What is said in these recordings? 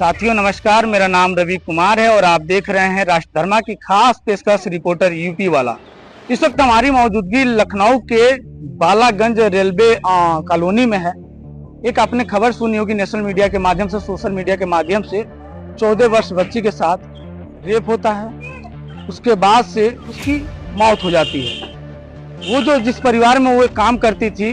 साथियों नमस्कार, मेरा नाम रवि कुमार है और आप देख रहे हैं राष्ट्रधर्मा की खास पेशकश रिपोर्टर यूपी वाला। इस वक्त हमारी मौजूदगी लखनऊ के बालागंज रेलवे कॉलोनी में है। एक आपने खबर सुनी होगी नेशनल मीडिया के माध्यम से, सोशल मीडिया के माध्यम से 14 वर्ष बच्ची के साथ रेप होता है, उसके बाद से उसकी मौत हो जाती है। वो जो जिस परिवार में वो काम करती थी,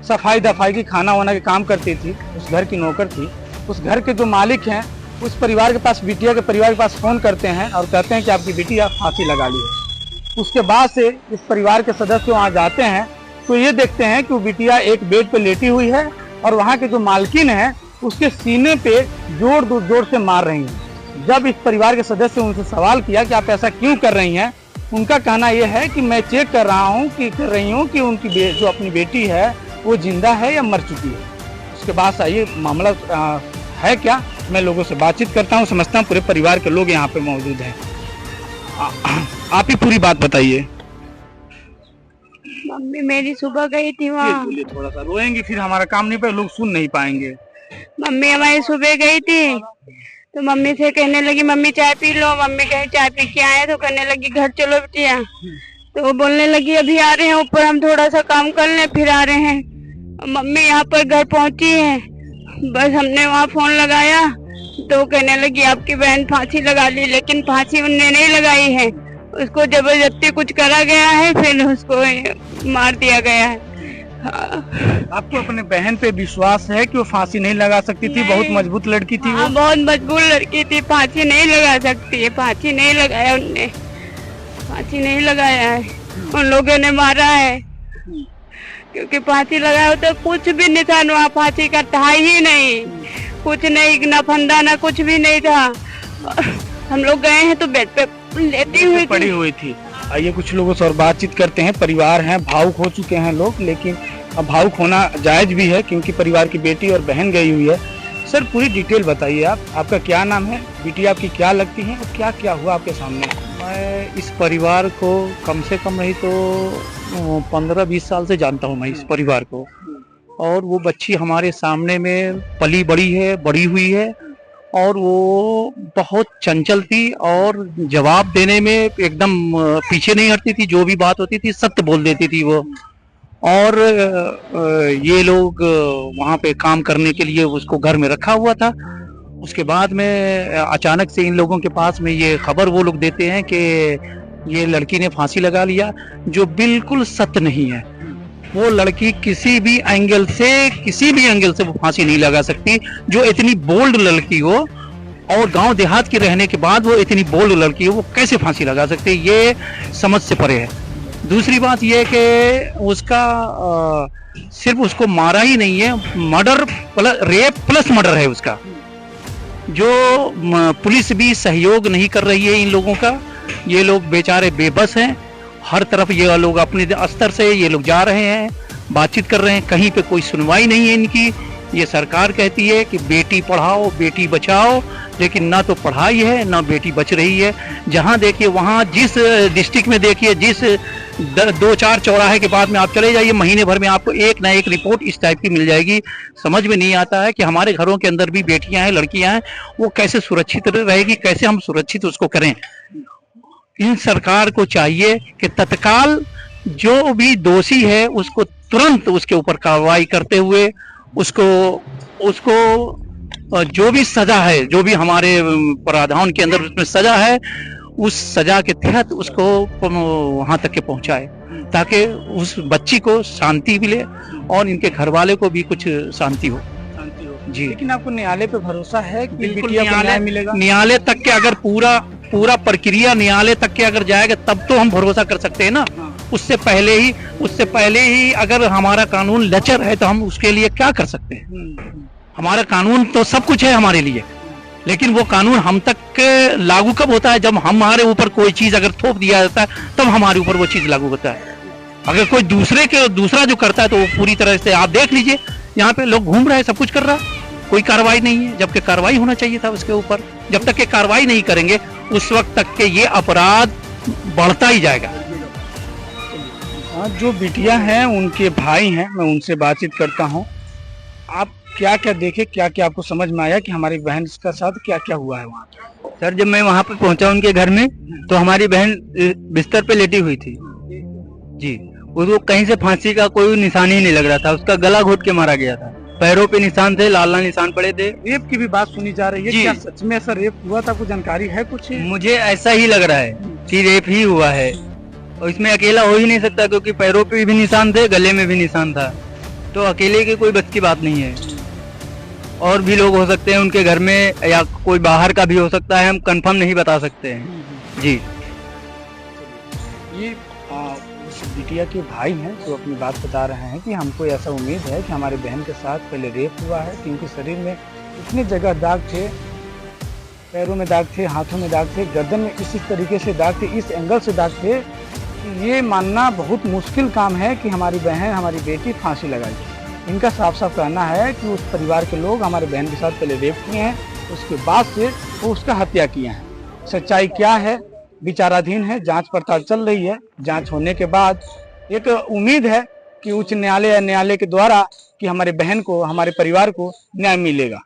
सफाई दफाई की, खाना वाना के काम करती थी, उस घर की नौकर थी, उस घर के जो मालिक हैं उस परिवार के पास, बिटिया के परिवार के पास फोन करते हैं और कहते हैं कि आपकी बिटिया फांसी लगा ली है। उसके बाद से इस परिवार के सदस्य वहाँ जाते हैं तो ये देखते हैं कि वो बिटिया एक बेड पे लेटी हुई है और वहाँ के जो मालकिन है उसके सीने पे जोर से मार रही हैं। जब इस परिवार के सदस्य उनसे सवाल किया कि आप ऐसा क्यों कर रही हैं, उनका कहना यह है कि मैं चेक कर रही हूँ कि उनकी जो अपनी बेटी है वो जिंदा है या मर चुकी है। उसके बाद ये मामला है क्या, मैं लोगों से बातचीत करता हूँ, समझता हूँ। पूरे परिवार के लोग यहाँ पे मौजूद हैं। आप ही पूरी बात बताइए। मम्मी मेरी सुबह गई थी वहाँ। थोड़ा सा रोएंगे, फिर हमारा काम नहीं पाए, लोग सुन नहीं पाएंगे। मम्मी हमारी सुबह गई थी तो मम्मी से कहने लगी मम्मी चाय पी लो। मम्मी कहे चाय पी के आए तो कहने लगी घर चलो बिटिया। तो वो बोलने लगी अभी आ रहे हैं ऊपर, हम थोड़ा सा काम कर लें फिर आ रहे हैं। मम्मी यहाँ पर घर पहुंची है, बस हमने वहाँ फोन लगाया तो कहने लगी आपकी बहन फांसी लगा ली, लेकिन फांसी उनने नहीं लगाई है, उसको जबरदस्ती कुछ करा गया है, फिर उसको मार दिया गया है। आपको अपने बहन पे विश्वास है कि वो फांसी नहीं लगा सकती थी? बहुत मजबूत लड़की थी वो। बहुत मजबूत लड़की थी, फांसी नहीं लगा सकती है। फांसी नहीं लगाया उनने, फांसी नहीं लगाया है, उन लोगों ने मारा है। क्योंकि फांसी लगाया तो कुछ भी निशान वहाँ फांसी का था ही नहीं, कुछ नहीं, ना फंदा ना कुछ भी नहीं था। हम लोग गए हैं तो बेड पे लेटी हुई पड़ी हुई थी। आइए कुछ लोगों से और बातचीत करते हैं। परिवार हैं, भावुक हो चुके हैं लोग, लेकिन अब भावुक होना जायज भी है क्योंकि परिवार की बेटी और बहन गई हुई है। सर पूरी डिटेल बताइए आप, आपका क्या नाम है, बेटी आपकी क्या लगती है और क्या क्या हुआ आपके सामने? मैं इस परिवार को कम से कम नहीं तो 15-20 साल से जानता हूँ मैं इस परिवार को, और वो बच्ची हमारे सामने में पली बड़ी है, बड़ी हुई है, और वो बहुत चंचल थी और जवाब देने में एकदम पीछे नहीं हटती थी। जो भी बात होती थी सत्य बोल देती थी वो। और ये लोग वहाँ पे काम करने के लिए उसको घर में रखा हुआ था। उसके बाद में अचानक से इन लोगों के पास में ये खबर वो लोग देते हैं कि ये लड़की ने फांसी लगा लिया, जो बिल्कुल सत्य नहीं है। वो लड़की किसी भी एंगल से वो फांसी नहीं लगा सकती। जो इतनी बोल्ड लड़की हो और गांव देहात की रहने के बाद वो इतनी बोल्ड लड़की हो, वो कैसे फांसी लगा सकती है, ये समझ से परे है। दूसरी बात ये कि उसका सिर्फ उसको मारा ही नहीं है, murder plus rape plus murder है उसका। जो पुलिस भी सहयोग नहीं कर रही है इन लोगों का। ये लोग बेचारे बेबस हैं। हर तरफ ये लोग अपने स्तर से ये लोग जा रहे हैं, बातचीत कर रहे हैं, कहीं पे कोई सुनवाई नहीं है इनकी। ये सरकार कहती है कि बेटी पढ़ाओ बेटी बचाओ, लेकिन ना तो पढ़ाई है ना बेटी बच रही है। जहां देखिए वहां, जिस डिस्ट्रिक्ट में देखिए, जिस 2-4 चौराहे के बाद में आप चले जाइए, महीने भर में आपको एक ना एक रिपोर्ट इस टाइप की मिल जाएगी। समझ में नहीं आता है कि हमारे घरों के अंदर भी बेटियां हैं, लड़कियां हैं, वो कैसे सुरक्षित रहेगी, कैसे हम सुरक्षित उसको करें। इन सरकार को चाहिए कि तत्काल जो भी दोषी है उसको तुरंत उसके ऊपर कार्रवाई करते हुए उसको जो भी सजा है, जो भी हमारे प्रावधान के अंदर उसमें सजा है, उस सजा के तहत उसको वहां तक के पहुंचाए, ताकि उस बच्ची को शांति मिले और इनके घर वाले को भी कुछ शांति हो जी। लेकिन आपको न्यायालय पे भरोसा है कि बिल्कुल न्याय मिलेगा? न्यायालय तक के अगर पूरा प्रक्रिया न्यायालय तक के अगर जाएगा तब तो हम भरोसा कर सकते हैं ना। उससे पहले ही अगर हमारा कानून लचर है तो हम उसके लिए क्या कर सकते हैं? हमारा कानून तो सब कुछ है हमारे लिए, लेकिन वो कानून हम तक लागू कब होता है? जब हमारे ऊपर कोई चीज अगर थोप दिया जाता है तब हमारे ऊपर वो चीज लागू होता है। अगर कोई दूसरा जो करता है तो वो पूरी तरह से, आप देख लीजिए यहाँ पे लोग घूम रहे हैं, सब कुछ कर रहा है, कोई कार्रवाई नहीं है, जबकि कार्रवाई होना चाहिए था उसके ऊपर। जब तक के कार्रवाई नहीं करेंगे उस वक्त तक के ये अपराध बढ़ता ही जाएगा। जो बिटिया हैं उनके भाई हैं, मैं उनसे बातचीत करता हूं। आप क्या क्या देखे, क्या क्या आपको समझ में आया कि हमारी बहन के साथ क्या क्या हुआ है वहाँ पे? सर जब मैं वहाँ पे पहुंचा उनके घर में तो हमारी बहन बिस्तर पे लेटी हुई थी जी। उसको कहीं से फांसी का कोई निशान ही नहीं लग रहा था, उसका गला घोट के मारा गया था, पैरों पे निशान थे, लाल लाल निशान पड़े थे। रेप की भी बात सुनी जा रही है, जी। क्या सच में ऐसा रेप हुआ था? कुछ जानकारी है कुछ? मुझे ऐसा ही लग रहा है कि रेप ही हुआ है, और इसमें अकेला हो ही नहीं सकता क्योंकि पैरों पे भी निशान थे, गले में भी निशान था, तो अकेले की कोई बस की बात नहीं है। और भी लोग हो सकते हैं उनके घर में, या कोई बाहर का भी हो सकता है, हम कंफर्म नहीं बता सकते हैं जी। ये उस बिटिया के भाई हैं जो अपनी बात बता रहे हैं कि हमको ऐसा उम्मीद है कि हमारे बहन के साथ पहले रेप हुआ है, क्योंकि शरीर में इतनी जगह दाग थे, पैरों में दाग थे, हाथों में दाग थे, गर्दन में इसी तरीके से दाग थे, इस एंगल से दाग थे कि ये मानना बहुत मुश्किल काम है कि हमारी बहन, हमारी बेटी फांसी लगाई। इनका साफ साफ कहना है कि उस परिवार के लोग हमारे बहन के साथ पहले रेप किए हैं, उसके बाद से वो उसका हत्या किए हैं। सच्चाई क्या है विचाराधीन है, जांच पड़ताल चल रही है। जांच होने के बाद एक उम्मीद है कि उच्च न्यायालय या न्यायालय के द्वारा कि हमारे बहन को, हमारे परिवार को न्याय मिलेगा।